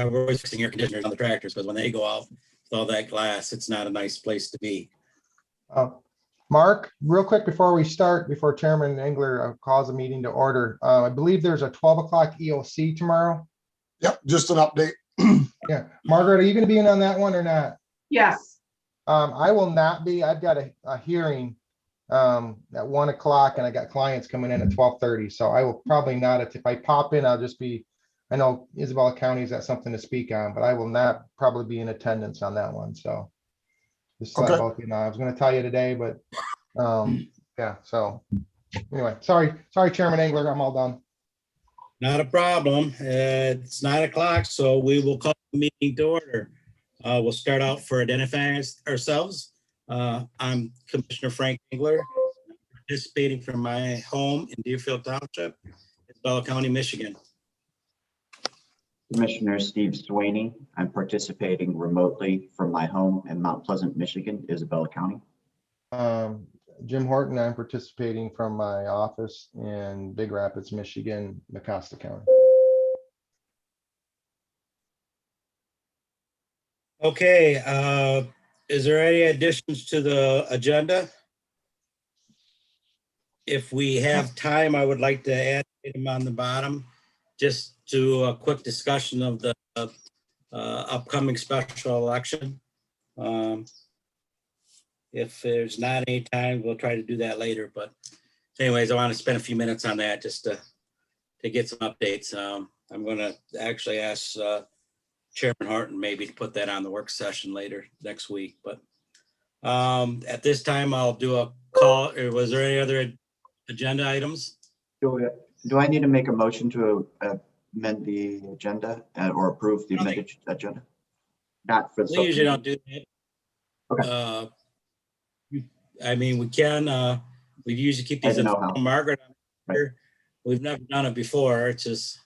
we're always fixing air conditioners on the tractors, because when they go out with all that glass, it's not a nice place to be. Mark, real quick before we start, before Chairman Engler calls the meeting to order, I believe there's a 12 o'clock EOC tomorrow. Yep, just an update. Yeah, Margaret, are you going to be in on that one or not? Yes. I will not be. I've got a hearing at 1 o'clock, and I got clients coming in at 12:30. So I will probably not. If I pop in, I'll just be. I know Isabella County's got something to speak on, but I will not probably be in attendance on that one. So just to let Okay. both of you know, I was going to tell you today, but yeah. So anyway, sorry, Chairman Engler, I'm all done. Not a problem. It's 9 o'clock, so we will call the meeting to order. We'll start out for identifying ourselves. I'm Commissioner Frank Engler, participating from my home in Deerfield Township, Isabella County, Michigan. Commissioner Steve Swaney. I'm participating remotely from my home in Mount Pleasant, Michigan, Isabella County. Jim Horton, I'm participating from my office in Big Rapids, Michigan, Mecosta County. Okay, is there any additions to the agenda? If we have time, I would like to add them on the bottom, just to a quick discussion of the upcoming special election. If there's not any time, we'll try to do that later. But anyways, I want to spend a few minutes on that just to get some updates. I'm going to actually ask Chairman Horton maybe to put that on the work session later next week. But at this time, I'll do a call. Was there any other agenda items? Do I need to make a motion to amend the agenda or approve the amended agenda? Not for the. We usually don't do that. Okay. I mean, we can, we usually keep these, Margaret, Right. We've never done it before. It's just.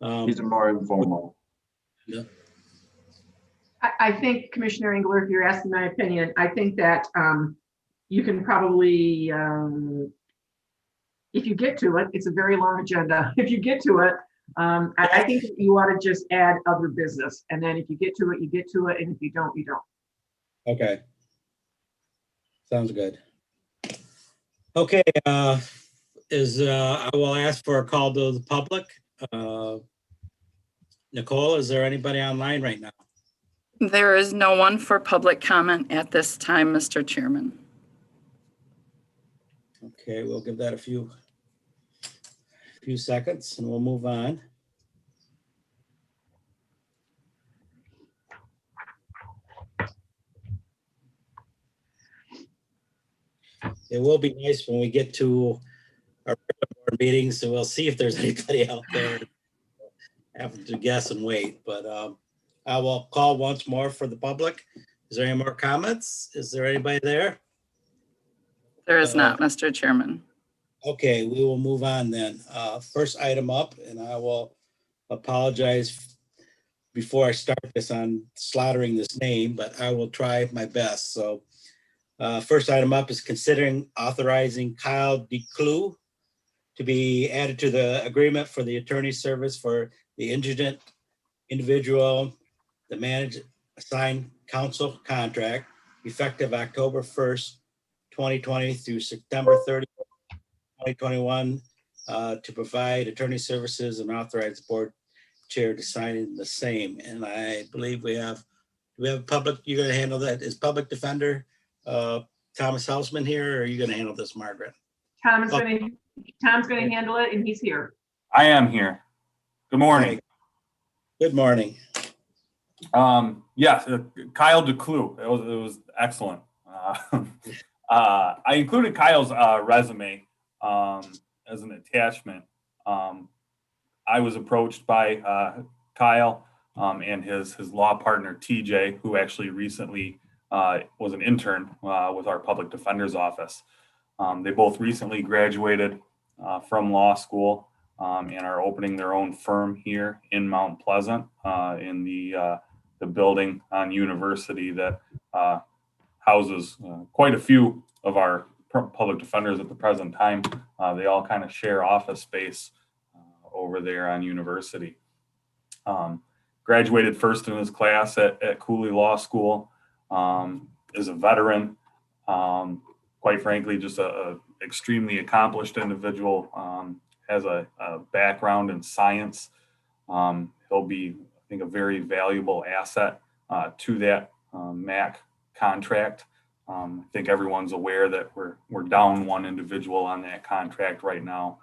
These are more informal. Yeah. I think, Commissioner Engler, if you're asking my opinion, I think that you can probably, if you get to it, it's a very long agenda. If you get to it, I think you ought to just add other business. And then if you get to it, you get to it. And if you don't, you don't. Okay. Sounds good. Okay, I will ask for a call to the public. Nicole, is there anybody online right now? There is no one for public comment at this time, Mr. Chairman. Okay, we'll give that a few seconds and we'll move on. It will be nice when we get to our board meetings, so we'll see if there's anybody out there having to guess and wait. But I will call once more for the public. Is there any more comments? Is there anybody there? There is not, Mr. Chairman. Okay, we will move on then. First item up, and I will apologize before I start this on slaughtering this name, but I will try my best. So first item up is considering authorizing Kyle DeClue to be added to the agreement for the attorney service for the indigent individual, the managed assigned counsel contract effective October 1st, 2020 through September 30th, 2021 to provide attorney services and authorize the board chair to sign in the same. And I believe we have public, you're going to handle that. Is public defender Thomas Hausman here, or are you going to handle this, Margaret? Tom's going to handle it, and he's here. I am here. Good morning. Okay. Good morning. Yes, Kyle DeClue. It was excellent. I included Kyle's resume as an attachment. I was approached by Kyle and his law partner TJ, who actually recently was an intern with our public defender's office. They both recently graduated from law school and are opening their own firm here in Mount Pleasant in the building on University that houses quite a few of our public defenders at the present time. They all kind of share office space over there on University. graduated first in his class at Cooley Law School, is a veteran. Quite frankly, just a extremely accomplished individual, has a background in science. He'll be, I think, a very valuable asset to that MAC contract. I think everyone's aware that we're down one individual on that contract right now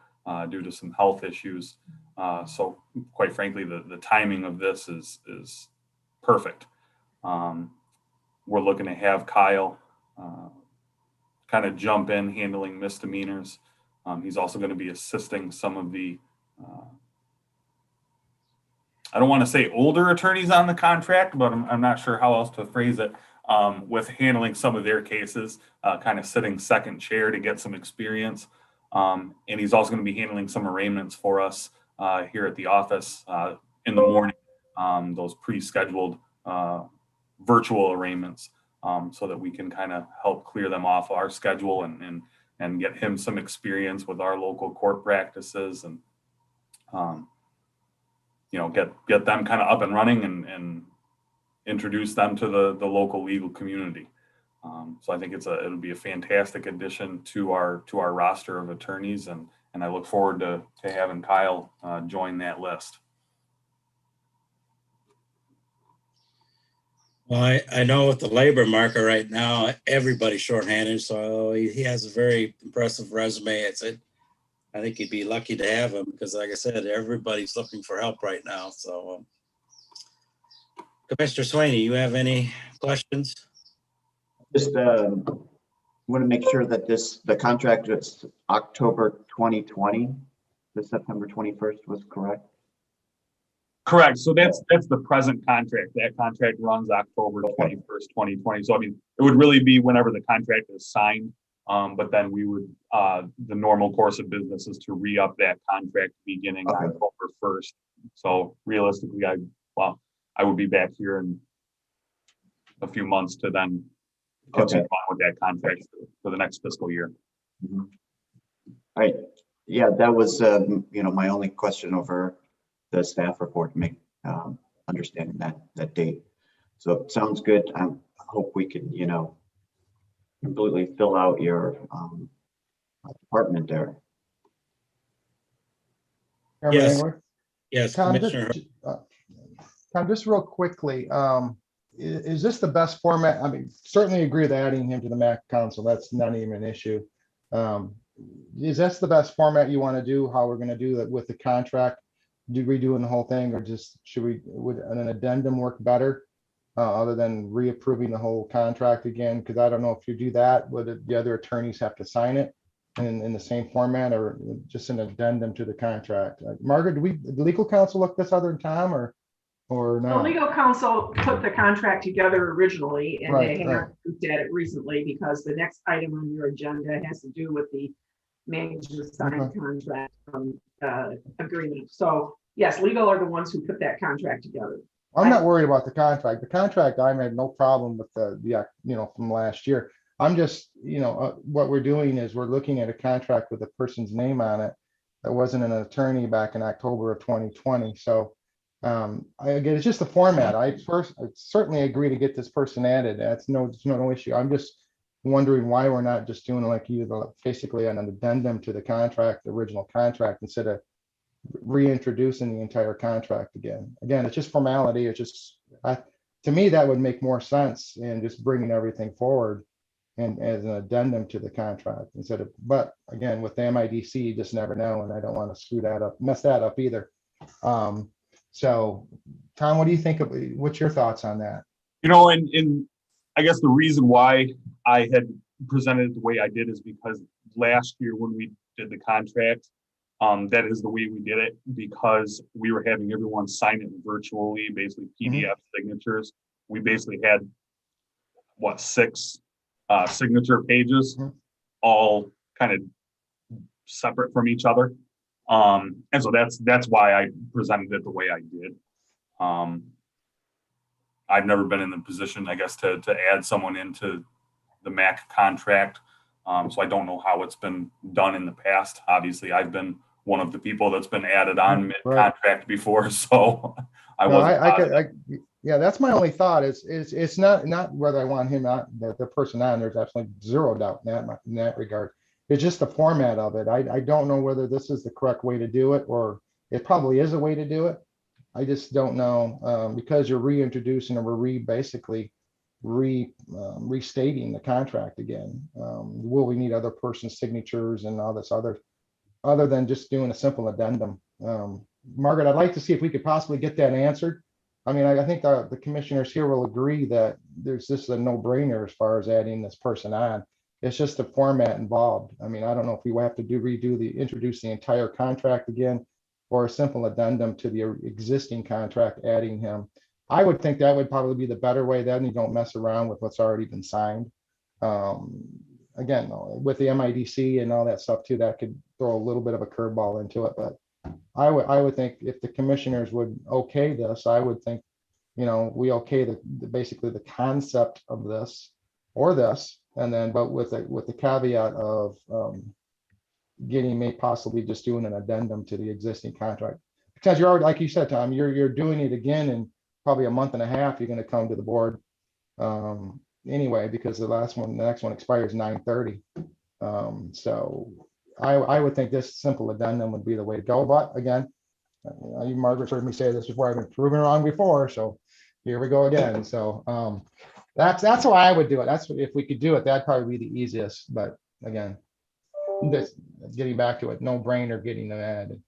due to some health issues. So quite frankly, the timing of this is perfect. We're looking to have Kyle kind of jump in handling misdemeanors. He's also going to be assisting some of the, I don't want to say older attorneys on the contract, but I'm not sure how else to phrase it, with handling some of their cases, kind of sitting second chair to get some experience. And he's also going to be handling some arraignments for us here at the office in the morning, those pre-scheduled virtual arraignments, so that we can kind of help clear them off our schedule and get him some experience with our local court practices and, get them kind of up and running and introduce them to the local legal community. So I think it'll be a fantastic addition to our roster of attorneys, and I look forward to having Kyle join that list. Well, I know with the labor market right now, everybody's shorthanded, so he has a very impressive resume. I think he'd be lucky to have him because, like I said, everybody's looking for help right now. So, Commissioner Swaney, you have any questions? Just want to make sure that the contract is October 2020, the September 21st was correct. Correct. So that's the present contract. That contract runs October 21st, 2020. So I mean, it would really be whenever the contract is signed. But then we would, the normal course of business is to re-up that contract beginning October 1st. So realistically, I would be back here in a few months to then continue on with that contract for the next fiscal year. Mm-hmm. All right. Yeah, that was, my only question over the staff report, understanding that date. So it sounds good. I hope we can, completely fill out your department there. Yes. Chairman Engler? Yes, Tom, Commissioner. Tom, just real quickly, is this the best format? I mean, certainly agree with adding him to the MAC council. That's not even an issue. Is this the best format you want to do? How we're going to do that with the contract? Redoing the whole thing, or just would an addendum work better other than reapproving the whole contract again? Because I don't know if you do that, would the other attorneys have to sign it in the same format, or just an addendum to the contract? Margaret, did the legal counsel look this other than Tom, or The not? legal counsel put the contract together originally, and Right, they right. have looked at it recently because the next item on your agenda has to do with the management signed contract agreement. So yes, legal are the ones who put that contract together. I'm not worried about the contract. The contract, I had no problem with the from last year. I'm just, what we're doing is we're looking at a contract with a person's name on it that wasn't an attorney back in October of 2020. So again, it's just the format. I certainly agree to get this person added. That's no issue. I'm just wondering why we're not just doing like basically an addendum to the contract, the original contract, instead of reintroducing the entire contract again. Again, it's just formality. It's just, to me, that would make more sense in just bringing everything forward and as an addendum to the contract instead of, but again, with the MIDC, you just never know. And I don't want to mess that up either. So Tom, what do you think what's your thoughts on that? And I guess the reason why I had presented it the way I did is because last year when we did the contract, that is the way we did it, because we were having everyone sign it virtually, basically PDF signatures. We basically had 6 signature pages, all kind of separate from each other. And so that's why I presented it the way I did. I've never been in the position, I guess, to add someone into the MAC contract. So I don't know how it's been done in the past. Obviously, I've been one of the people that's been added on mid-contract before, so I No, wasn't. yeah, that's my only thought is, it's not whether I want him out, the person on, there's absolutely zero doubt in that regard. It's just the format of it. I don't know whether this is the correct way to do it, or it probably is a way to do it. I just don't know, because you're reintroducing, or we're basically restating the contract again. Will we need other person's signatures and all this other than just doing a simple addendum? Margaret, I'd like to see if we could possibly get that answered. I mean, I think the commissioners here will agree that this is a no-brainer as far as adding this person on. It's just the format involved. I mean, I don't know if we have to introduce the entire contract again, or a simple addendum to the existing contract, adding him. I would think that would probably be the better way. Then you don't mess around with what's already been signed. Again, with the MIDC and all that stuff too, that could throw a little bit of a curveball into it. But I would think if the commissioners would okay this, I would think, we okay basically the concept of this or this, and then, but with the caveat of possibly just doing an addendum to the existing contract. Because you're already, like you said, Tom, you're doing it again in probably a month and a half. You're going to come to the board anyway, because the next one expires 9/30. So I would think this simple addendum would be the way to go. But again, you, Margaret's heard me say this before. I've been proven wrong before, so here we go again. So that's why I would do it. That's, if we could do it, that'd probably be the easiest. But again, this, getting back to it, no brainer getting them added.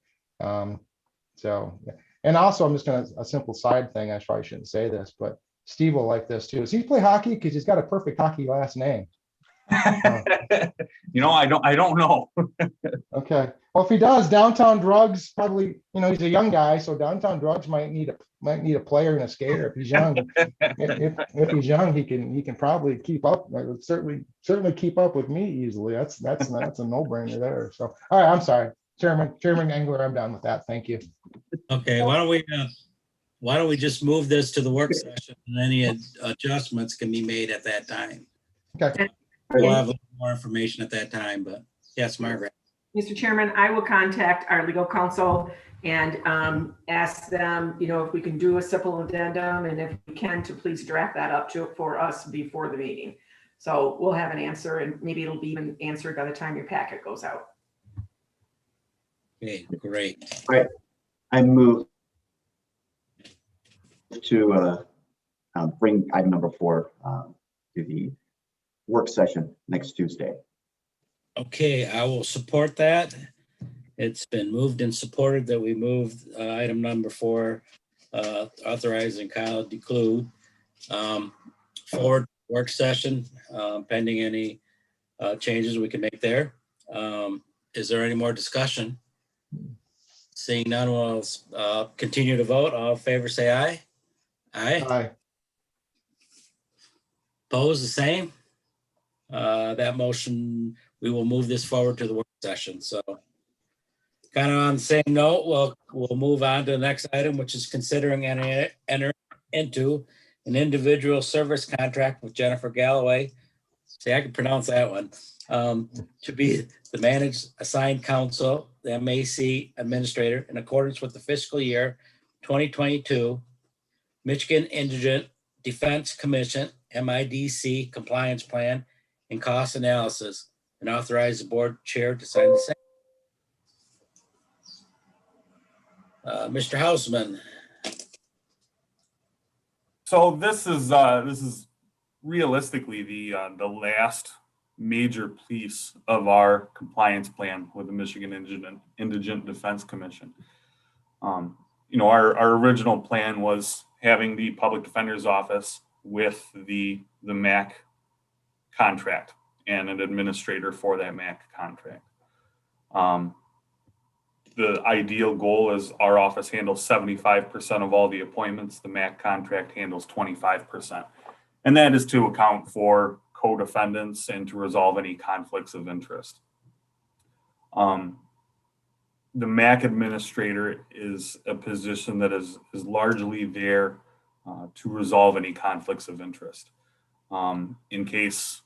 So, yeah. And also, I'm just gonna, a simple side thing, I probably shouldn't say this, but Steve will like this too. Does he play hockey? Because he's got a perfect hockey last name. I don't know. Okay. Well, if he does, Downtown Drugs probably, he's a young guy, so Downtown Drugs might need a player and a skater if he's young. If he's young, he can probably keep up. Certainly keep up with me easily. That's a no-brainer there. So, all right, I'm sorry. Chairman Engler, I'm done with that. Thank you. Okay, why don't we just move this to the work session, and any adjustments can be made at that time. Okay. We'll have a little more information at that time, but yes, Margaret. Mr. Chairman, I will contact our legal counsel and ask them, if we can do a simple addendum, and if we can, to please draft that up for us before the meeting. So we'll have an answer, and maybe it'll be even answered by the time your packet goes out. Okay, great. I move to bring item number 4 to the work session next Tuesday. Okay, I will support that. It's been moved and supported that we move item number 4, authorizing Kyle DeClue forward work session, pending any changes we can make there. Is there any more discussion? Seeing none, we'll continue to vote. All in favor, say aye. Aye. Aye. Opposed, the same. That motion, we will move this forward to the work session. So kind of on the same note, we'll move on to the next item, which is considering enter into an individual service contract with Jennifer Galloway. See, I can pronounce that one. To be the managed assigned counsel, the MAC administrator, in accordance with the fiscal year 2022 Michigan Indigent Defense Commission, MIDC compliance plan and cost analysis, and authorize the board chair to sign the same. Mr. Hausman. So this is realistically the last major piece of our compliance plan with the Michigan Indigent Defense Commission. Our original plan was having the public defender's office with the MAC contract and an administrator for that MAC contract. The ideal goal is our office handles 75% of all the appointments. The MAC contract handles 25%. And that is to account for co-defendants and to resolve any conflicts of interest. The MAC administrator is a position that is largely there to resolve any conflicts of interest. In case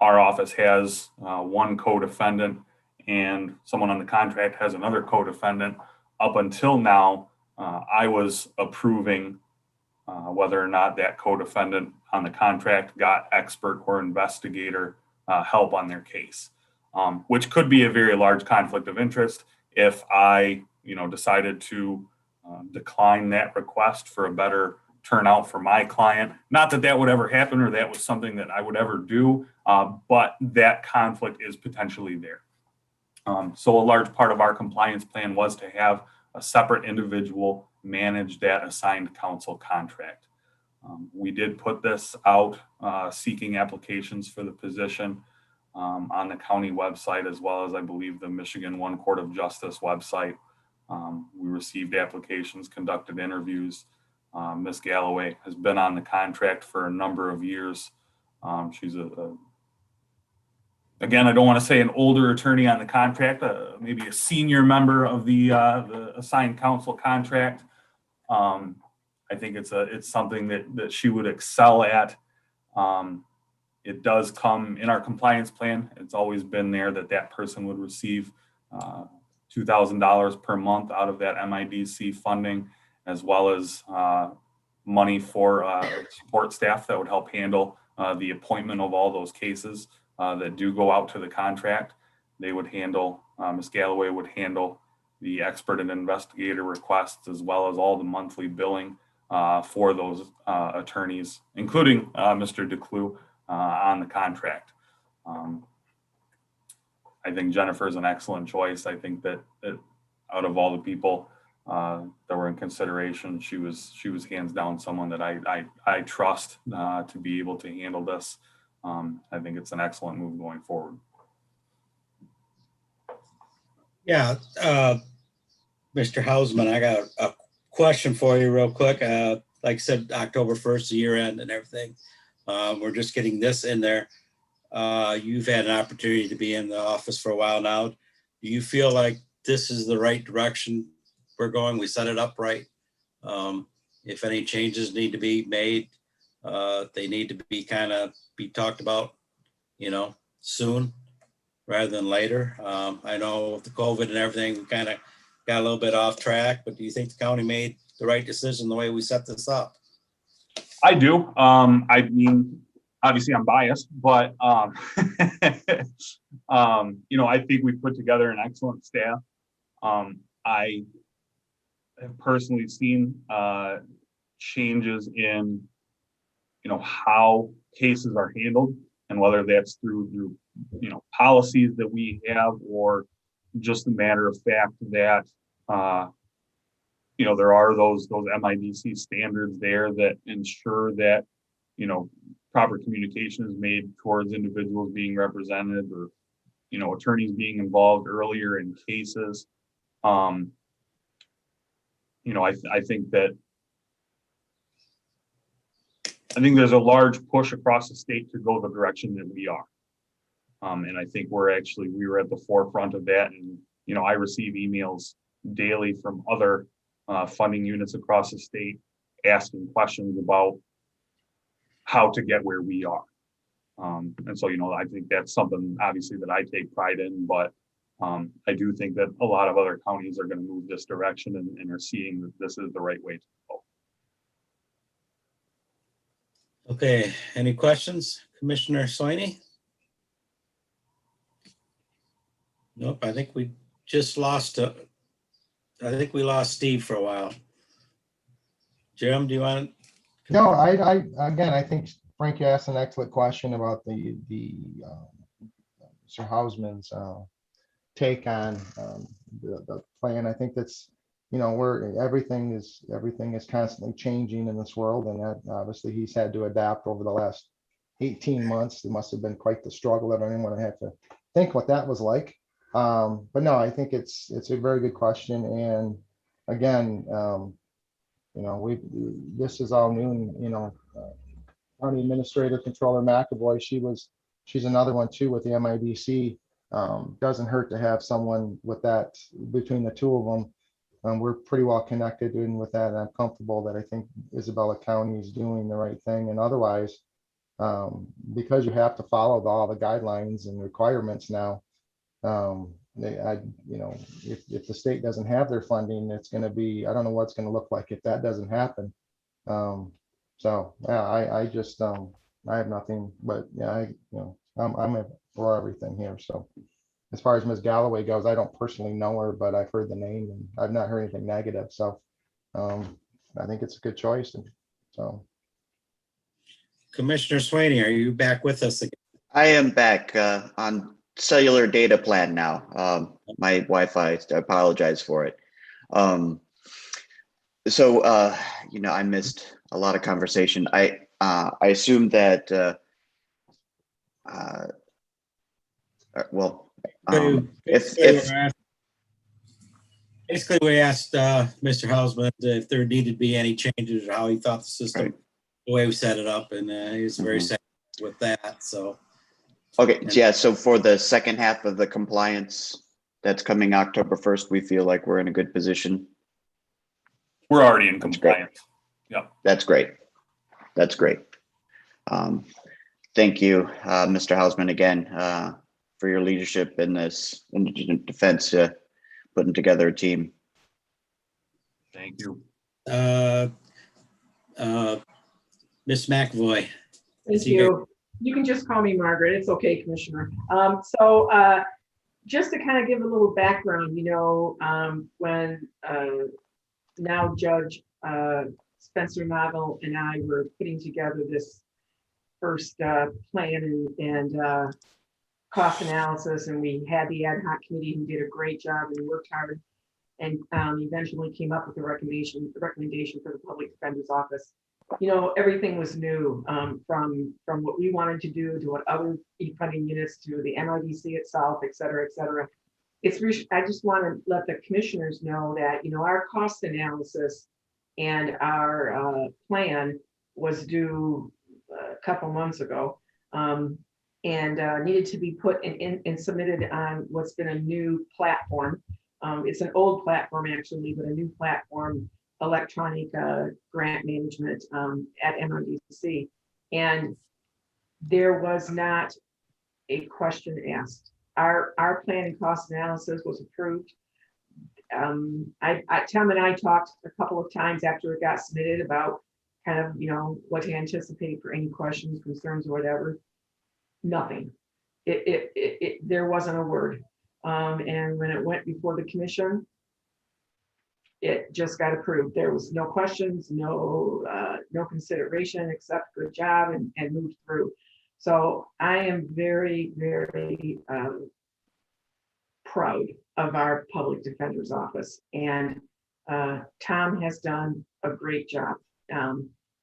our office has one co-defendant and someone on the contract has another co-defendant, up until now, I was approving whether or not that co-defendant on the contract got expert or investigator help on their case, which could be a very large conflict of interest if I, decided to decline that request for a better turnout for my client. Not that that would ever happen or that was something that I would ever do, but that conflict is potentially there. So a large part of our compliance plan was to have a separate individual manage that assigned counsel contract. We did put this out seeking applications for the position on the county website, as well as I believe the Michigan One Court of Justice website. We received applications, conducted interviews. Ms. Galloway has been on the contract for a number of years. She's again, I don't want to say an older attorney on the contract, maybe a senior member of the assigned counsel contract. I think it's something that she would excel at. It does come in our compliance plan. It's always been there that person would receive $2,000 per month out of that MIDC funding, as well as money for support staff that would help handle the appointment of all those cases that do go out to the contract. They would handle, Ms. Galloway would handle the expert and investigator requests, as well as all the monthly billing for those attorneys, including Mr. DeClue on the contract. I think Jennifer's an excellent choice. I think that out of all the people that were in consideration, she was hands down someone that I trust to be able to handle this. I think it's an excellent move going forward. Yeah, Mr. Hausman, I got a question for you real quick. Like I said, October 1st, the year end and everything. We're just getting this in there. You've had an opportunity to be in the office for a while now. Do you feel like this is the right direction we're going? We set it up right. If any changes need to be made, they need to be be talked about, soon rather than later. I know with the COVID and everything, we kind of got a little bit off track, but do you think the county made the right decision the way we set this up? I do. I mean, obviously I'm biased, but I think we put together an excellent staff. I have personally seen changes in, how cases are handled, and whether that's through policies that we have, or just a matter of fact that there are those MIDC standards there that ensure that proper communication is made towards individuals being represented, or attorneys being involved earlier in cases. I think there's a large push across the state to go the direction that we are. And I think we were at the forefront of that. And, I receive emails daily from other funding units across the state asking questions about how to get where we are. And so, I think that's something obviously that I take pride in, but I do think that a lot of other counties are going to move this direction and are seeing that this is the right way to go. Okay, any questions? Commissioner Soini? Nope, I think we just lost, I think we lost Steve for a while. Jim, do you want? No, I think Frank asked an excellent question about the Mr. Hausman's take on the plan. I think that's, everything is constantly changing in this world, and that obviously he's had to adapt over the last 18 months. It must have been quite the struggle. I don't even want to have to think what that was like. But no, I think it's a very good question. And again, this is all new. County Administrator Controller McAvoy, she's another one too with the MIDC. Doesn't hurt to have someone with that between the two of them. We're pretty well connected in with that, and I'm comfortable that I think Isabella County is doing the right thing. And otherwise, because you have to follow all the guidelines and requirements now, if the state doesn't have their funding, it's gonna be, I don't know what it's gonna look like if that doesn't happen. So, yeah, I have nothing, but yeah, I'm for everything here, so. As far as Ms. Galloway goes, I don't personally know her, but I've heard the name and I've not heard anything negative, so. I think it's a good choice, and so. Commissioner Swaney, are you back with us again? I am back on cellular data plan now. My Wi-Fi, I apologize for it. I missed a lot of conversation. I assume that, Basically, we asked Mr. Hausman if there needed to be any changes or how he thought the system, Right. the way we set it up, and he was very Mhm. satisfied with that, so. Okay, yeah, so for the second half of the compliance that's coming October 1st, we feel like we're in a good position. We're already in That's great. compliance. Yeah. That's great. That's great. Thank you, Mr. Hausman, again, for your leadership in this indigent defense, putting together a team. Thank you. Ms. McAvoy. Thank you you. You can just call me Margaret. It's okay, Commissioner. Just to kind of give a little background, when now Judge Spencer Novel and I were putting together this first plan and cost analysis, and we had the ad hoc committee who did a great job and worked hard, and eventually came up with a recommendation for the Public Defender's Office. Everything was new, from what we wanted to do to what other funding units, to the NRDC itself, et cetera, et cetera. I just want to let the commissioners know that, our cost analysis and our plan was due a couple months ago, and needed to be put in and submitted on what's been a new platform. It's an old platform actually, but a new platform, electronic grant management at NRDC. And there was not a question asked. Our plan and cost analysis was approved. Tom and I talked a couple of times after it got submitted about kind of, what to anticipate for any questions, concerns, or whatever. Nothing. There wasn't a word. And when it went before the commission, it just got approved. There was no questions, no consideration, except good job, and moved through. So I am very, very proud of our Public Defender's Office, and Tom has done a great job.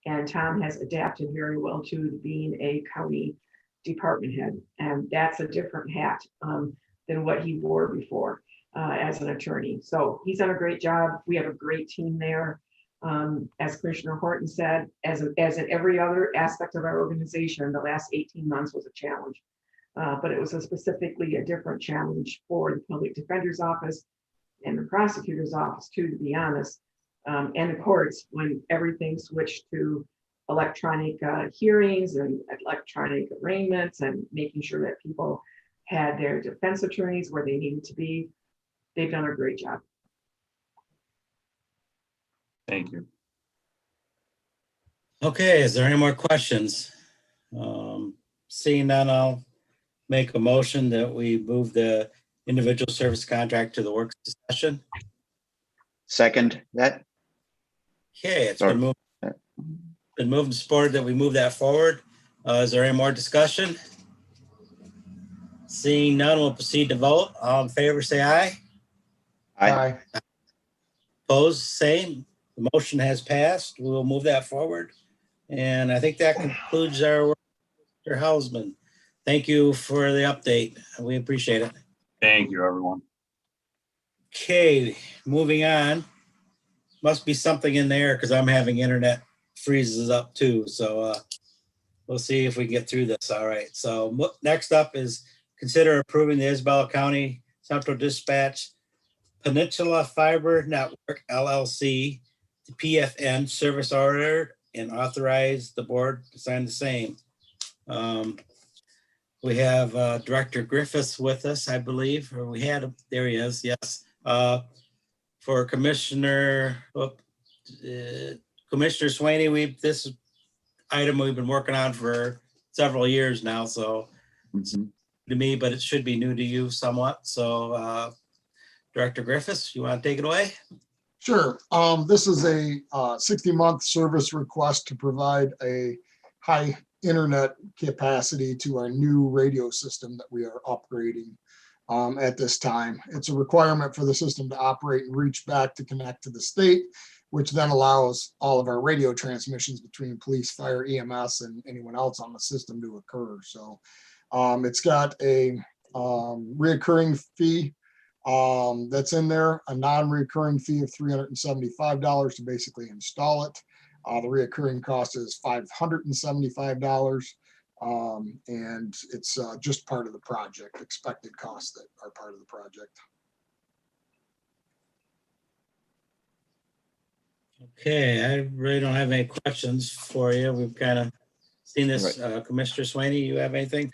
And Tom has adapted very well to being a county department head, and that's a different hat than what he wore before as an attorney. So he's done a great job. We have a great team there. As Commissioner Horton said, as in every other aspect of our organization, the last 18 months was a challenge. But it was specifically a different challenge for the Public Defender's Office and the Prosecutor's Office too, to be honest, and the courts, when everything switched to electronic hearings and electronic arraignments, and making sure that people had their defense attorneys where they needed to be. They've done a great job. Thank you. Okay, is there any more questions? Seeing none, I'll make a motion that we move the individual service contract to the work session. Second, that? Okay, it's been moved and supported that we move that forward. Is there any more discussion? Seeing none, we'll proceed to vote. All in favor, say aye. Aye. Opposed, same. The motion has passed. We will move that forward. And I think that concludes our work, Mr. Hausman. Thank you for the update. We appreciate it. Thank you, everyone. Okay, moving on. Must be something in there because I'm having internet freezes up too. So we'll see if we can get through this. All right. So next up is consider approving the Isabella County Central Dispatch Peninsula Fiber Network LLC, the PFN service order, and authorize the board to sign the same. We have Director Griffiths with us, I believe, or we had him. There he is, yes. For Commissioner Swaney, this item we've been working on for several years now, so Mhm. to me, but it should be new to you somewhat. So Director Griffiths, you want to take it away? Sure. This is a 60-month service request to provide a high internet capacity to our new radio system that we are upgrading at this time. It's a requirement for the system to operate and reach back to connect to the state, which then allows all of our radio transmissions between police, fire, EMS, and anyone else on the system to occur. So it's got a reoccurring fee that's in there, a non-recurring fee of $375 to basically install it. The reoccurring cost is $575. And it's just part of the project, expected costs that are part of the project. Okay, I really don't have any questions for you. We've kind of seen this. Commissioner Swaney, you have anything?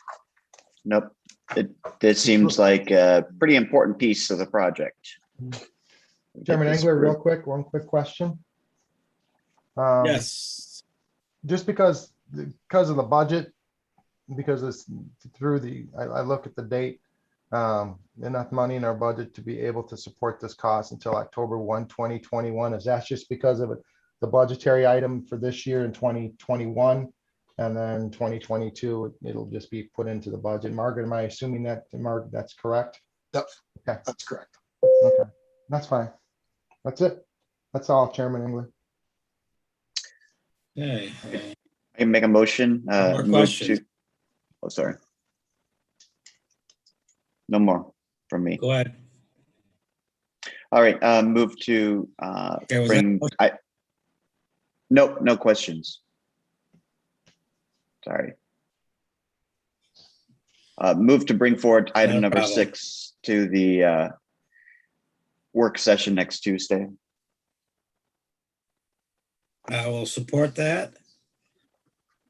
Nope. This seems like a pretty important piece of the project. Chairman Get this Engler, real approved. quick, one quick question. Yes. Just because of the budget, because it's through I look at the date, enough money in our budget to be able to support this cost until October 1, 2021. Is that just because of the budgetary item for this year in 2021? And then 2022, it'll just be put into the budget. Margaret, am I assuming that, Margaret, that's correct? Yep, Okay, that's correct. okay, that's fine. That's it. That's all, Chairman Engler. Okay. I can make a motion. More Move questions? to. Oh, sorry. No more from me. Go ahead. All right, move to Okay, was that- bring. No questions. Sorry. Move to bring forward item No number problem. 6 to the work session next Tuesday. I will support that.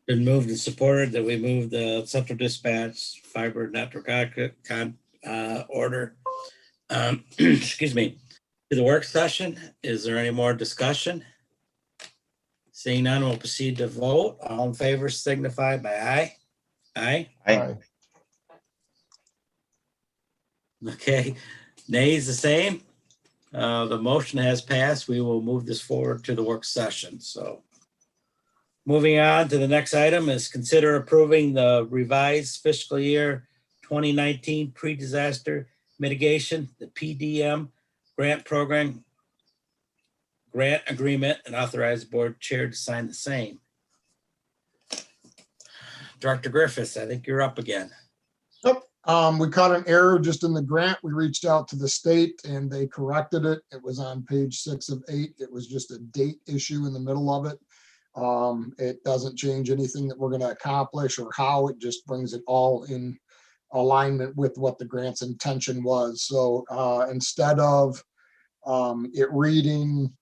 Been moved and supported that we move the Central Dispatch fiber network order, excuse me, to the work session. Is there any more discussion? Seeing none, we'll proceed to vote. All in favor signify by aye. Aye. Aye. Okay. Nays the same. The motion has passed. We will move this forward to the work session. So moving on to the next item is consider approving the revised fiscal year 2019 pre-disaster mitigation, the PDM grant program grant agreement, and authorize board chair to sign the same. Director Griffiths, I think you're up again. We caught an error just in the grant. We reached out to the state and they corrected it. It was on page 6 of 8. It was just a date issue in the middle of it. It doesn't change anything that we're going to accomplish or how. It just brings it all in alignment with what the grant's intention was. So instead of it reading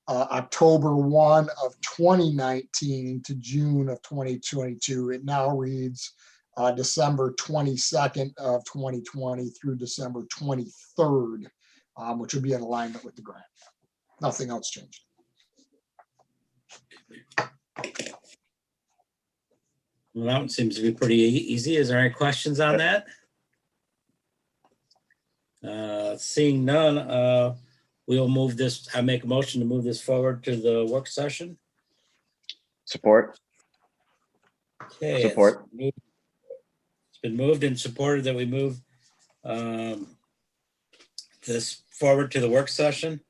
October 1 of 2019 to June of 2022, it now reads December 22nd of 2020 through December 23rd, which would be in alignment with the grant. Nothing else changed. Well, that one seems to be pretty easy. Is there any questions on that? Seeing none, we'll move this. I make a motion to move this forward to the work session. Support. Okay. Support. It's been moved and supported that we move this forward to the work session.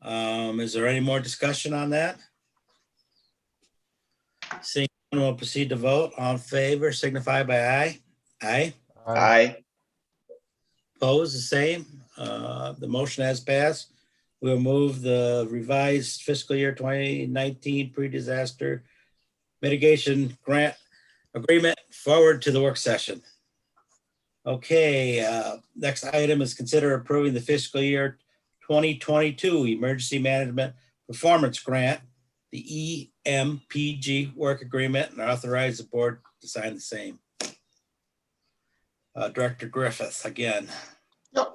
Is there any more discussion on that? Seeing none, we'll proceed to vote. All in favor signify by aye. Aye. Aye. Opposed, the same. The motion has passed. We'll move the revised fiscal year 2019 pre-disaster mitigation grant agreement forward to the work session. Okay, next item is consider approving the fiscal year 2022 Emergency Management Performance Grant, the EMPG work agreement, and authorize the board to sign the same. Director Griffith again. Yep.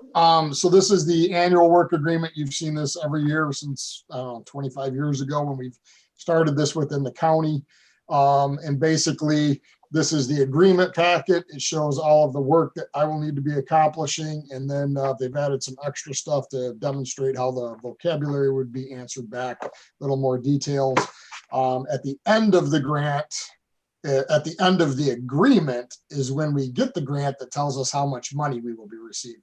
So this is the annual work agreement. You've seen this every year since, 25 years ago when we've started this within the county. And basically, this is the agreement packet. It shows all of the work that I will need to be accomplishing. And then they've added some extra stuff to demonstrate how the vocabulary would be answered back, a little more details. At the end of the grant, at the end of the agreement is when we get the grant that tells us how much money we will be receiving.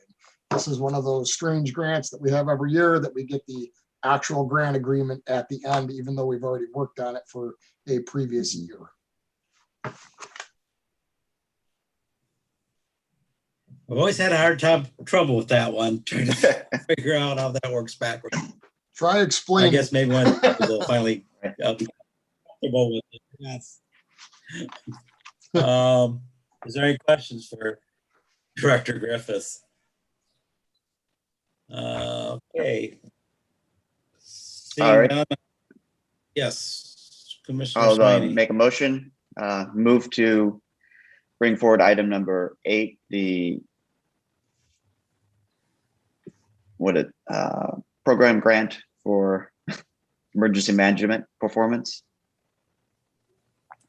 This is one of those strange grants that we have every year that we get the actual grant agreement at the end, even though we've already worked on it for a previous year. I've always had a hard time, trouble with that one, trying to figure out how that works backwards. Try I explaining. guess maybe when we'll finally be comfortable with it. Yes. Is there any questions for Director Griffiths? Okay. All right. Seeing none- Yes, Commissioner I'll Slaney. make a motion, move to bring forward item number 8, the program grant for emergency management performance.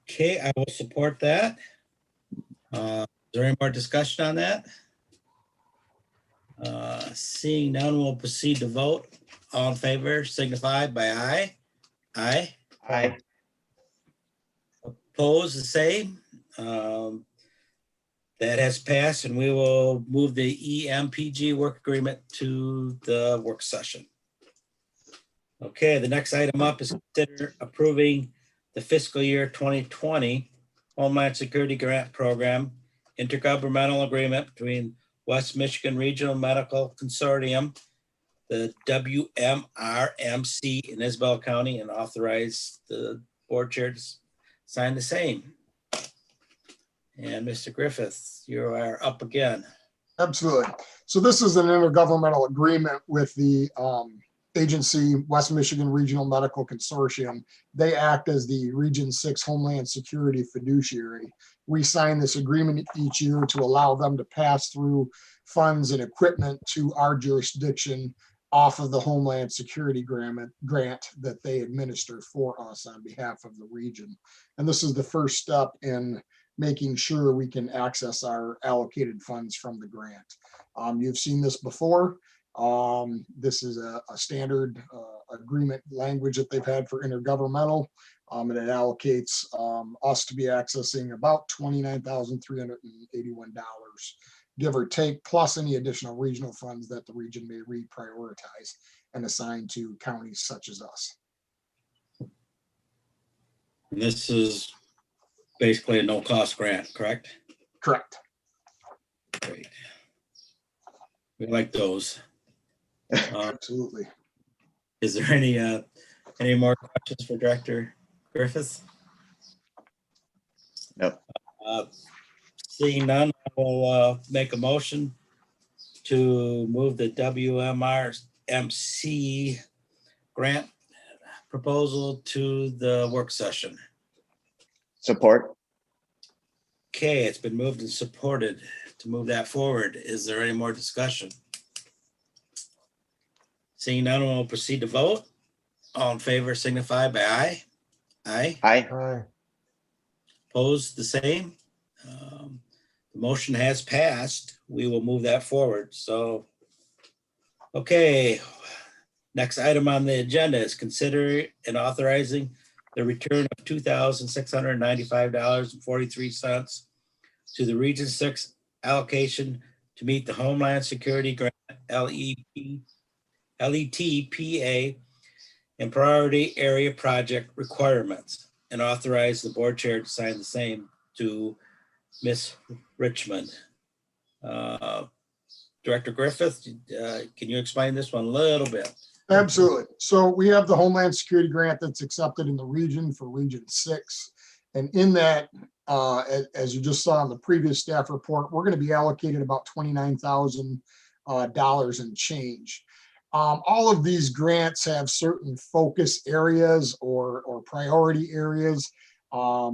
Okay, I will support that. Is there any more discussion on that? Seeing none, we'll proceed to vote. All in favor signify by aye. Aye. Aye. Opposed, the same. That has passed, and we will move the EMPG work agreement to the work session. Okay, the next item up is consider approving the fiscal year 2020 Homeland Security Grant Program intergovernmental agreement between West Michigan Regional Medical Consortium, the WMRMC in Isabel County, and authorize the board chair to sign the same. And Mr. Griffith, you are up again. Absolutely. So this is an intergovernmental agreement with the agency, West Michigan Regional Medical Consortium. They act as the Region 6 Homeland Security fiduciary. We sign this agreement each year to allow them to pass through funds and equipment to our jurisdiction off of the Homeland Security grant that they administer for us on behalf of the region. And this is the first step in making sure we can access our allocated funds from the grant. You've seen this before. This is a standard agreement language that they've had for intergovernmental. And it allocates us to be accessing about $29,381, give or take, plus any additional regional funds that the region may reprioritize and assign to counties such as us. This is basically a no-cost grant, correct? Correct. Great. We like those. Absolutely. Is there any more questions for Director Griffiths? Nope. Seeing none, I will make a motion to move the WMRMC grant proposal to the work session. Support. Okay, it's been moved and supported to move that forward. Is there any more discussion? Seeing none, we'll proceed to vote. All in favor signify by aye. Aye. Aye. Aye. Opposed, the same. The motion has passed. We will move that forward. So, okay. Next item on the agenda is consider and authorizing the return of $2,695.43 to the Region 6 allocation to meet the Homeland Security Grant LETPA and priority area project requirements, and authorize the board chair to sign the same to Ms. Richmond. Director Griffith, can you explain this one a little bit? Absolutely. So we have the Homeland Security Grant that's accepted in the region for Region 6. And in that, as you just saw in the previous staff report, we're going to be allocated about $29,000 and change. All of these grants have certain focus areas or priority areas.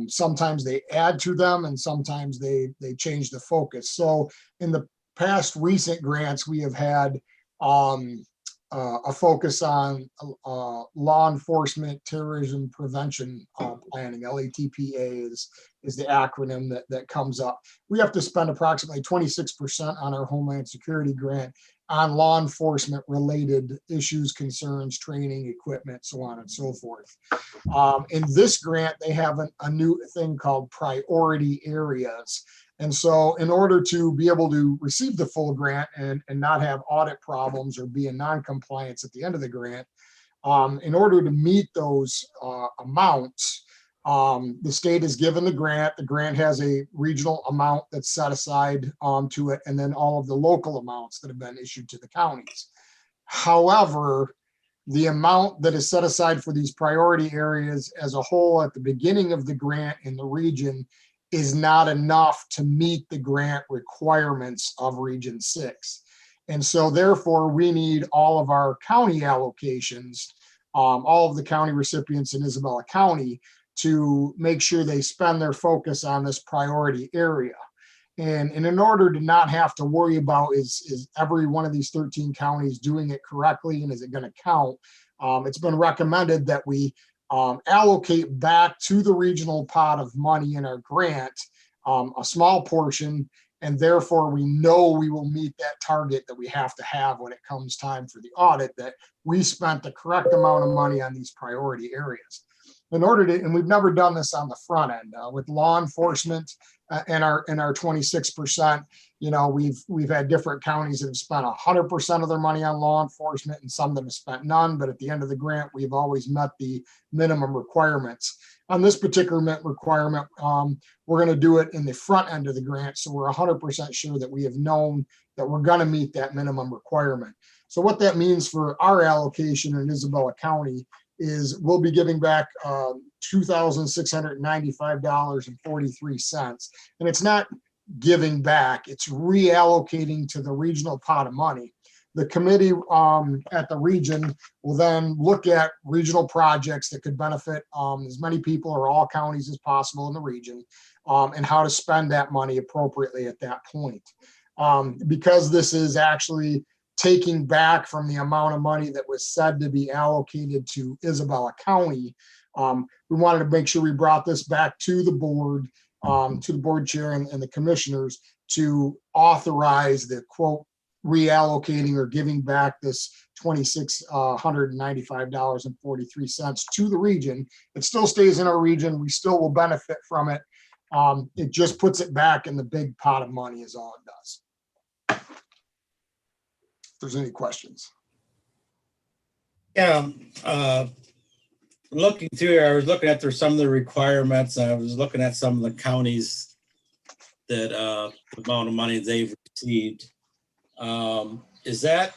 Sometimes they add to them and sometimes they change the focus. So in the past recent grants, we have had a focus on law enforcement terrorism prevention planning. LATPA is the acronym that comes up. We have to spend approximately 26% on our Homeland Security grant on law enforcement related issues, concerns, training, equipment, so on and so forth. In this grant, they have a new thing called priority areas. And so in order to be able to receive the full grant and not have audit problems or be in non-compliance at the end of the grant, in order to meet those amounts, the state is given the grant. The grant has a regional amount that's set aside to it, and then all of the local amounts that have been issued to the counties. However, the amount that is set aside for these priority areas as a whole at the beginning of the grant in the region is not enough to meet the grant requirements of Region 6. And so therefore, we need all of our county allocations, all of the county recipients in Isabella County, to make sure they spend their focus on this priority area. And in order to not have to worry about is every one of these 13 counties doing it correctly and is it going to count, it's been recommended that we allocate back to the regional pot of money in our grant a small portion, and therefore we know we will meet that target that we have to have when it comes time for the audit, that we spent the correct amount of money on these priority areas. In order to, and we've never done this on the front end with law enforcement and our 26%, you know, we've had different counties that have spent 100% of their money on law enforcement and some that have spent none, but at the end of the grant, we've always met the minimum requirements. On this particular requirement, we're going to do it in the front end of the grant, so we're 100% sure that we have known that we're going to meet that minimum requirement. So what that means for our allocation in Isabella County is we'll be giving back $2,695.43. And it's not giving back, it's reallocating to the regional pot of money. The committee at the region will then look at regional projects that could benefit as many people or all counties as possible in the region, and how to spend that money appropriately at that point. Because this is actually taking back from the amount of money that was said to be allocated to Isabella County, we wanted to make sure we brought this back to the board chair and the commissioners to authorize the quote reallocating or giving back this $2,695.43 to the region. It still stays in our region. We still will benefit from it. It just puts it back in the big pot of money is all it does. If there's any questions. Yeah, looking through here, I was looking at some of the requirements. I was looking at some of the counties that the amount of money they've received. Is that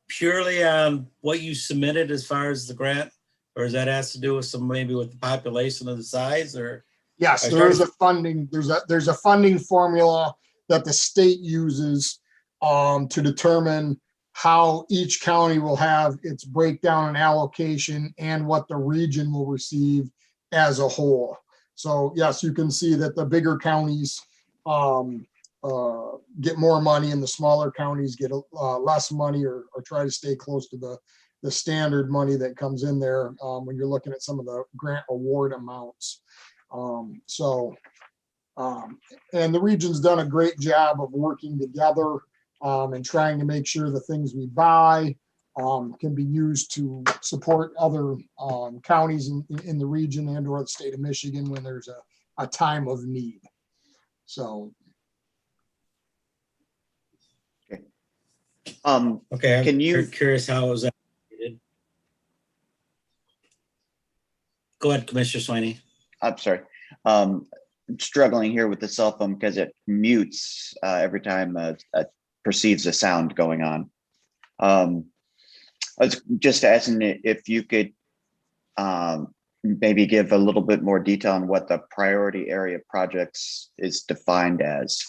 purely on what you submitted as far as the grant, or is that has to do with maybe with the population of the size, or? Yes, there is a funding. There's a funding formula that the state uses to determine how each county will have its breakdown and allocation and what the region will receive as a whole. So yes, you can see that the bigger counties get more money and the smaller counties get less money or try to stay close to the standard money that comes in there when you're looking at some of the grant award amounts. And the region's done a great job of working together and trying to make sure the things we buy can be used to support other counties in the region and or the state of Michigan when there's a time of need. So. Okay, Can you- I'm curious how it was allocated. Go ahead, Commissioner Swaney. I'm sorry. I'm struggling here with the cell phone because it mutes every time perceives a sound going on. I was just asking if you could maybe give a little bit more detail on what the priority area projects is defined as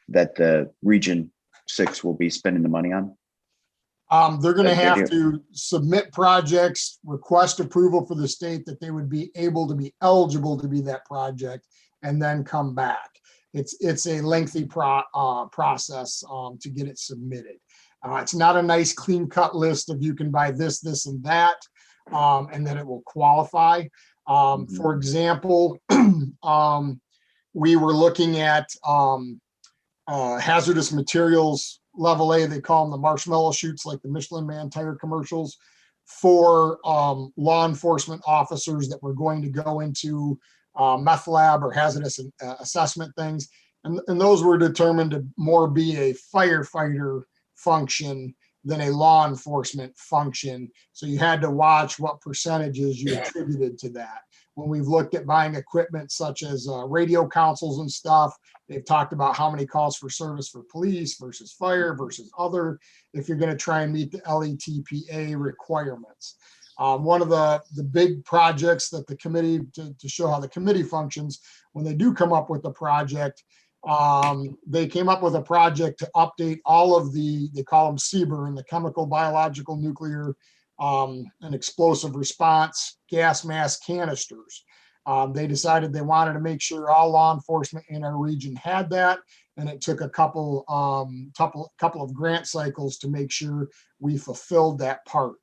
that the Region 6 will be spending the money on. They're gonna Good to have hear. to submit projects, request approval for the state that they would be able to be eligible to be that project, and then come back. It's a lengthy process to get it submitted. It's not a nice clean cut list of you can buy this, this, and that, and then it will qualify. For example, we were looking at hazardous materials level A, they call them the marshmallow chutes, like the Michelin Man tire commercials, for law enforcement officers that were going to go into meth lab or hazardous assessment things. And those were determined to more be a firefighter function than a law enforcement function. So you had to watch what percentages you attributed to that. When we've looked at buying equipment such as radio consoles and stuff, they've talked about how many calls for service for police versus fire versus other, if you're going to try and meet the LETPA requirements. One of the big projects that the committee, to show how the committee functions, when they do come up with a project, they came up with a project to update all of the, they call them CBRN, the chemical, biological, nuclear, and explosive response gas mask canisters. They decided they wanted to make sure all law enforcement in our region had that, and it took a couple of grant cycles to make sure we fulfilled that part.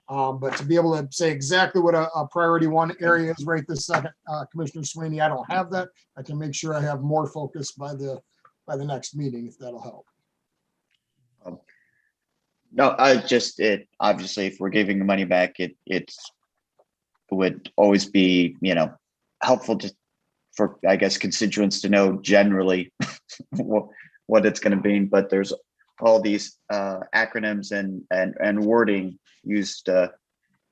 But to be able to say exactly what a priority one area is right this second, Commissioner Sweeney, I don't have that. I can make sure I have more focus by the next meeting, if that'll help. No, obviously, if we're giving the money back, it would always be, helpful for, I guess, constituents to know generally what it's going to be. But there's all these acronyms and wording used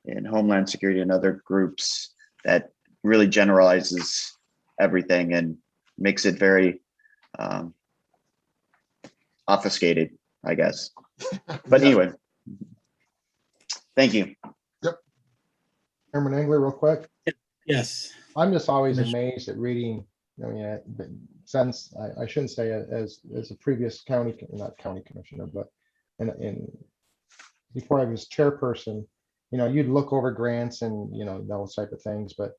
in Homeland Security and other groups that really generalizes everything and makes it very obfuscated, I guess. But anyway, thank you. Chairman Engler, real quick. Yes. I'm just always Commissioner. amazed at reading, since I shouldn't say it as a previous not county commissioner, but before I was chairperson, you'd look over grants and, those type of things. But,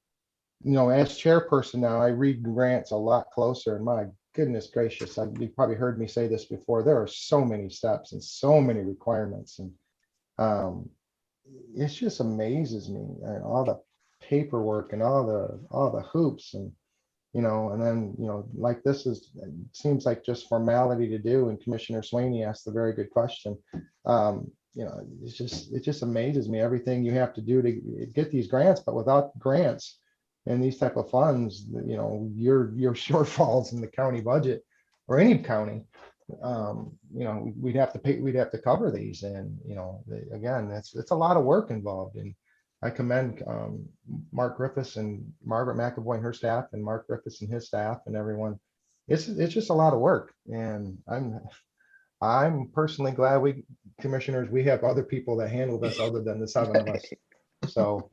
as chairperson now, I read grants a lot closer, and my goodness gracious, you've probably heard me say this before. There are so many steps and so many requirements, and it just amazes me, and all the paperwork and all the hoops, and and then like this it seems like just formality to do. And Commissioner Sweeney asked a very good question. It just amazes me, everything you have to do to get these grants. But without grants and these type of funds, your shortfalls in the county budget, or any county, we'd have to cover these. And again, it's a lot of work involved. And I commend Mark Griffiths and Margaret McAvoy and her staff, and Mark Griffiths and his staff, and everyone. It's just a lot of work, and I'm personally glad commissioners, we have other people that handle this other than the 7 of us. So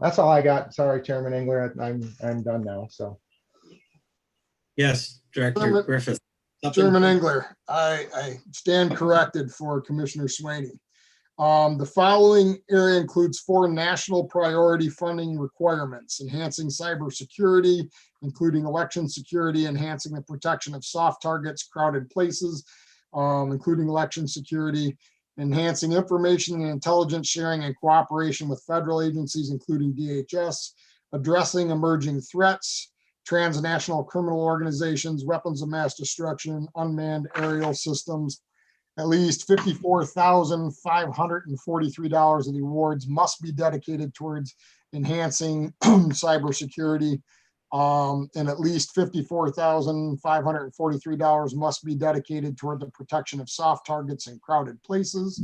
that's all I got. Sorry, Chairman Engler, I'm done now. So Yes, Director Chairman- Griffith. Chairman Engler, I stand corrected for Commissioner Sweeney. The following area includes 4 national priority funding requirements: enhancing cybersecurity, including election security, enhancing the protection of soft targets, crowded places, including election security, enhancing information and intelligence sharing and cooperation with federal agencies, including DHS, addressing emerging threats, transnational criminal organizations, weapons of mass destruction, unmanned aerial systems. At least $54,543 of the awards must be dedicated towards enhancing cybersecurity. And at least $54,543 must be dedicated toward the protection of soft targets in crowded places.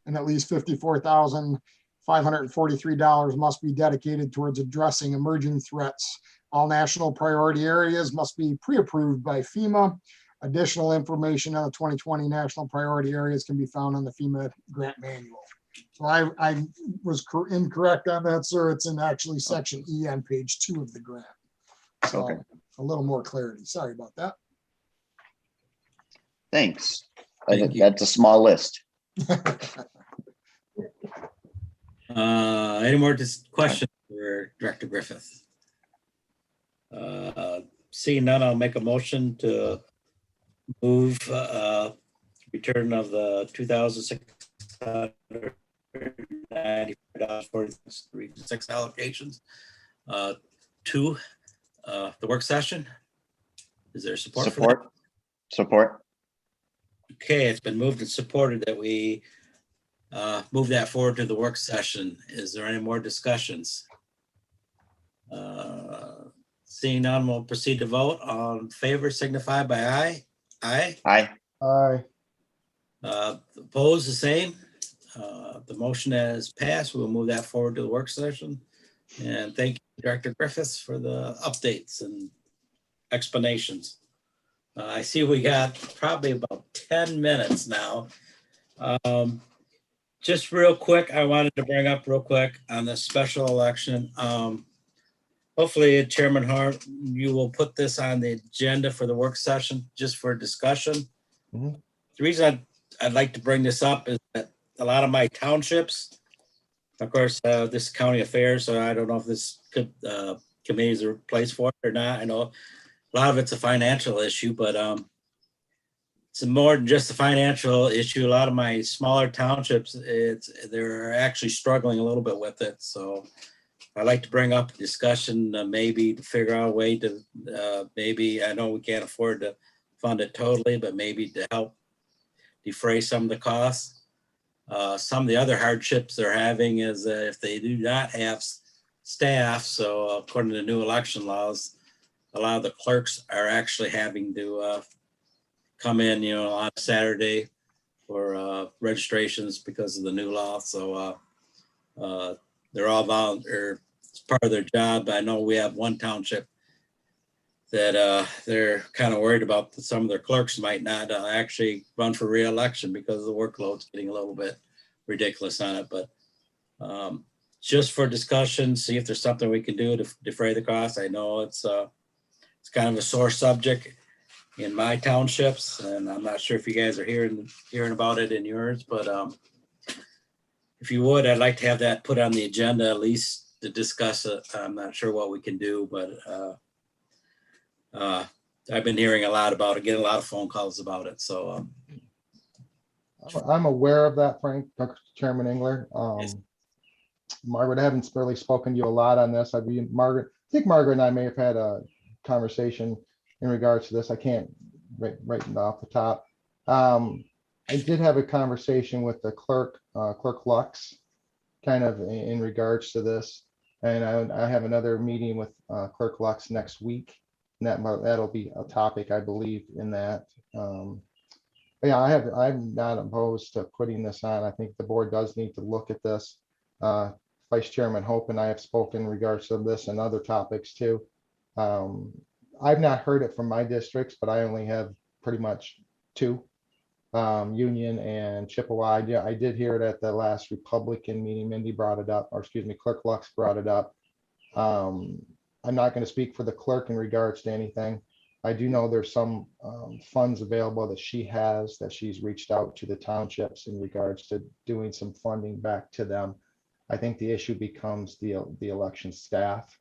And at least $54,543 must be dedicated towards addressing emerging threats. All national priority areas must be pre-approved by FEMA. Additional information on the 2020 national priority areas can be found on the FEMA grant manual. So I was incorrect on that, sir. It's in actually section E on page 2 of the grant. So Okay. a little more clarity. Sorry about that. Thanks. Thank you. That's a small list. Any more questions for Director Griffith? Seeing none, I'll make a motion to move return of the $2,695.46 allocations to the work session. Is there support for that? Support. Okay, it's been moved and supported that we move that forward to the work session. Is there any more discussions? Seeing none, we'll proceed to vote. All in favor signify by aye. Aye. Aye. Aye. Opposed, the same. The motion has passed. We'll move that forward to the work session. And thank you, Director Griffiths, for the updates and explanations. I see we got probably about 10 minutes now. Just real quick, I wanted to bring up real quick on the special election. Hopefully, Chairman Hart, you will put this on the agenda for the work session, just for discussion. Mhm. The reason I'd like to bring this up is that a lot of my townships, of course, this is county affairs, so I don't know if this committee is a place for it or not. I know a lot of it's a financial issue, but it's more than just a financial issue. A lot of my smaller townships, they're actually struggling a little bit with it. So I'd like to bring up a discussion, maybe to figure out a way to, maybe, I know we can't afford to fund it totally, but maybe to help defray some of the costs. Some of the other hardships they're having is if they do not have staff, so according to new election laws, a lot of the clerks are actually having to come in, on a Saturday for registrations because of the new law. So they're all volunteer. It's part of their job. I know we have one township that they're kind of worried about that some of their clerks might not actually run for re-election because the workload's getting a little bit ridiculous on it. But just for discussion, see if there's something we can do to defray the cost. I know it's kind of a sore subject in my townships, and I'm not sure if you guys are hearing about it in yours, but if you would, I'd like to have that put on the agenda at least to discuss it. I'm not sure what we can do, but I've been hearing a lot about it, getting a lot of phone calls about it. So I'm aware of that, Frank, Chairman Engler. Yes. Margaret, I haven't really spoken to you a lot on this. I think Margaret and I may have had a conversation in regards to this. I can't right off the top. I did have a conversation with the clerk Lux, kind of in regards to this. And I have another meeting with Clerk Lux next week. And that'll be a topic, I believe, in that. But yeah, I'm not opposed to putting this on. I think the board does need to look at this. Vice Chairman Hope and I have spoken in regards to this and other topics too. I've not heard it from my districts, but I only have pretty much two, Union and Chippewa. Yeah, I did hear it at the last Republican meeting. Mindy brought it up, or excuse me, Clerk Lux brought it up. I'm not going to speak for the clerk in regards to anything. I do know there's some funds available that she's reached out to the townships in regards to doing some funding back to them. I think the issue becomes the election staff.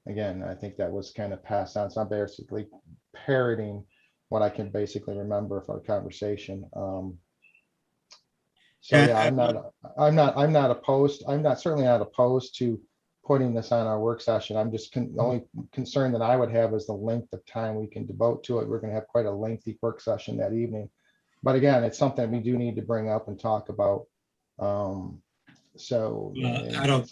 Again, I think that was kind of passed on. So I'm basically parroting what I can basically remember of our conversation. So yeah, I'm not opposed. I'm not certainly not opposed to putting this on our work session. I'm just the only concern that I would have is the length of time we can devote to it. We're going to have quite a lengthy work session that evening. But again, it's something we do need to bring up and talk about. So I don't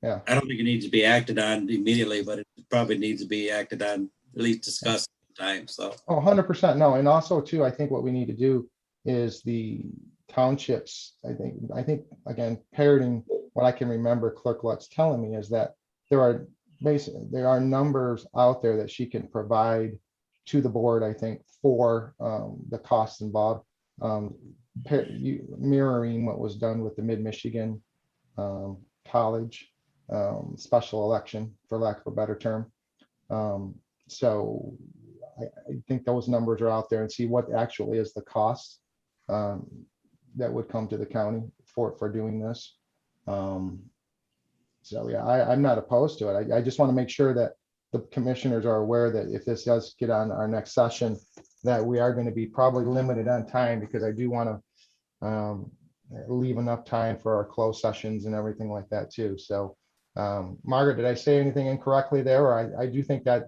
think it needs to be acted on immediately, but it probably needs to be acted on, at least discussed time. So 100% no. And also too, I think what we need to do is the townships, I think again, parroting what I can remember Clerk Lutz telling me is that there are numbers out there that she can provide to the board, I think, for the costs involved, mirroring what was done with the Mid-Michigan college special election, for lack of a better term. So I think those numbers are out there, and see what actually is the cost that would come to the county for doing this. So, yeah, I'm not opposed to it. I just want to make sure that the commissioners are aware that if this does get on our next session, that we are going to be probably limited on time, because I do want to leave enough time for our closed sessions and everything like that too. So, Margaret, did I say anything incorrectly there? Or I do think that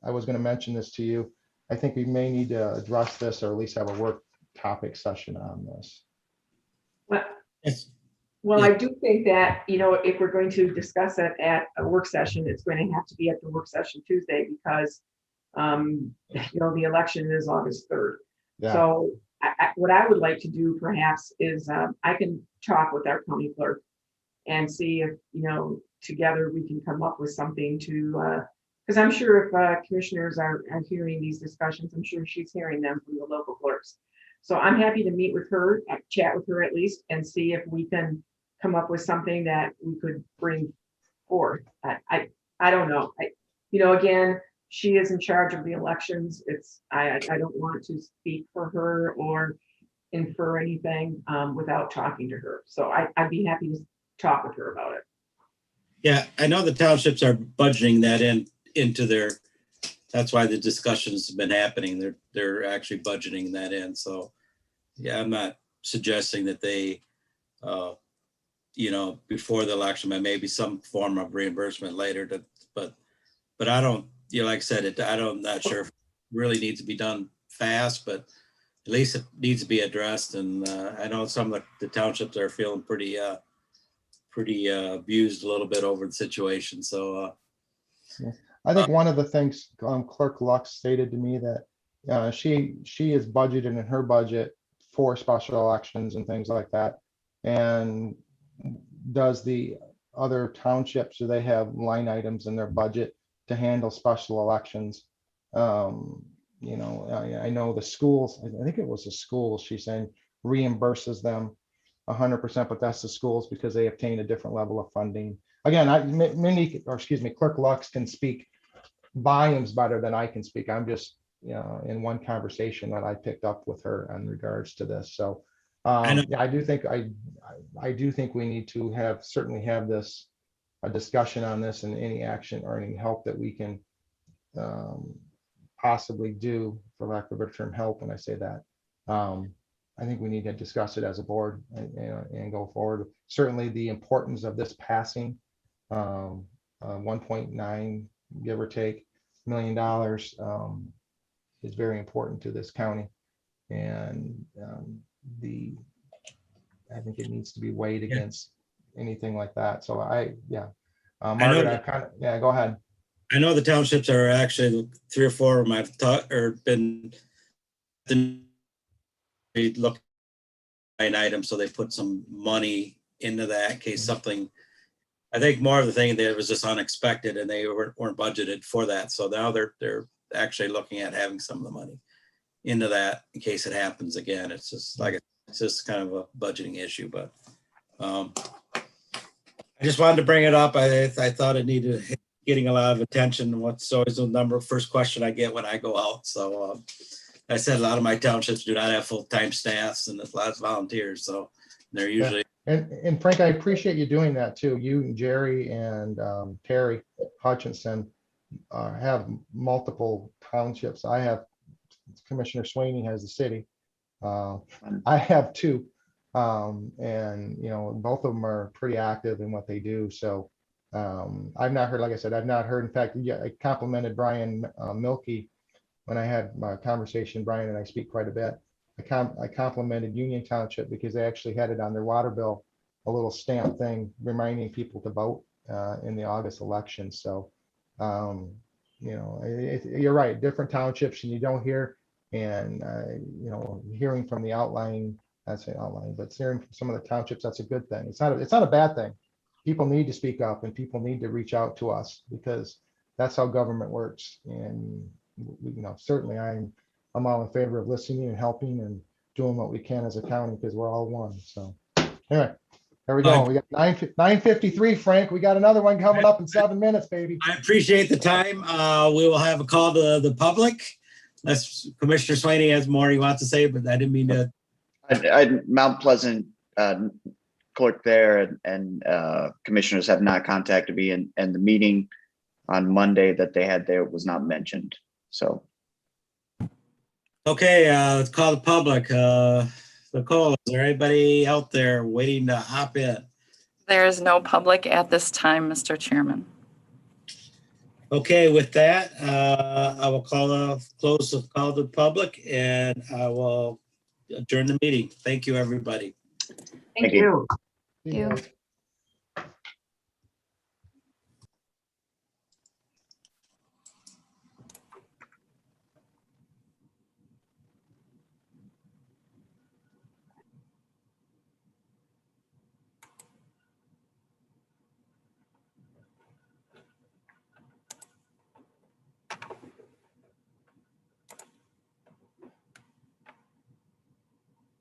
I was going to mention this to you. I think we may need to address this, or at least have a work topic session on this. Well, Yes. well, I do think that, if we're going to discuss it at a work session, it's going to have to be at the work session Tuesday, because, the election is August 3rd. Yeah. So what I would like to do perhaps is, I can talk with our county clerk and see if, together we can come up with something to, because I'm sure if commissioners are hearing these discussions, I'm sure she's hearing them from the local clerks. So I'm happy to meet with her, chat with her at least, and see if we can come up with something that we could bring forth. I don't know. Again, she is in charge of the elections. I don't want to speak for her or infer anything without talking to her. So I'd be happy to talk with her about it. Yeah, I know the townships are budgeting that into their, that's why the discussions have been happening. They're actually budgeting that in. So, yeah, I'm not suggesting that they, before the election, but maybe some form of reimbursement later. But I don't, like I said, I'm not sure if it really needs to be done fast, but at least it needs to be addressed. And I know some of the townships are feeling pretty abused a little bit over the situation. So I think one of the things Clerk Lux stated to me that she is budgeted in her budget for special elections and things like that. And does the other townships, do they have line items in their budget to handle special elections? I know the schools, I think it was the schools, she's saying reimburses them 100%, but that's the schools because they obtain a different level of funding. Again, Clerk Lux can speak volumes better than I can speak. I'm just, in one conversation that I picked up with her in regards to this. So I do think we need to certainly have a discussion on this, and any action or any help that we can possibly do, for lack of a better term, help. When I say that, I think we need to discuss it as a board and go forward. Certainly the importance of this passing, 1.9, give or take, $1 million is very important to this county. And I think it needs to be weighed against anything like that. So Margaret, go ahead. I know the townships are actually 3 or 4 of them I've taught or been look line item, so they put some money into that in case something. I think more of the thing that was just unexpected and they weren't budgeted for that. So now they're actually looking at having some of the money into that in case it happens again. It's just it's just kind of a budgeting issue, but I just wanted to bring it up. I thought it needed getting a lot of attention. What's always the first question I get when I go out. So I said a lot of my townships do not have full-time staffs and there's lots of volunteers. So they're usually. And Frank, I appreciate you doing that too. You and Jerry and Terry Hutchinson have multiple townships. I have, Commissioner Sweeney has the city. I have 2. And both of them are pretty active in what they do. So I've not heard, like I said, I've not heard. In fact, I complimented Brian Milkey when I had my conversation. Brian and I speak quite a bit. I complimented Union Township because they actually had it on their water bill, a little stamp thing reminding people to vote in the August election. So, you're right, different townships, and you don't hear, and hearing from the outlying, I say outlying, but hearing from some of the townships, that's a good thing. It's not a bad thing. People need to speak up and people need to reach out to us because that's how government works. And certainly I'm all in favor of listening and helping and doing what we can as a county because we're all one. So anyway, there we go. We got 9:53, Frank. We got another one coming up in 7 minutes, baby. I appreciate the time. We will have a call to the public. Unless Commissioner Sweeney has more he wants to say, but I didn't mean to. Mount Pleasant clerk there and commissioners have not contacted me, and the meeting on Monday that they had there was not mentioned. So Okay, let's call the public. Nicole, is there anybody out there waiting to hop in? There is no public at this time, Mr. Chairman. Okay, with that, I will close the call to the public, and I will adjourn the meeting. Thank you, everybody. Thank Thank you. you. You know,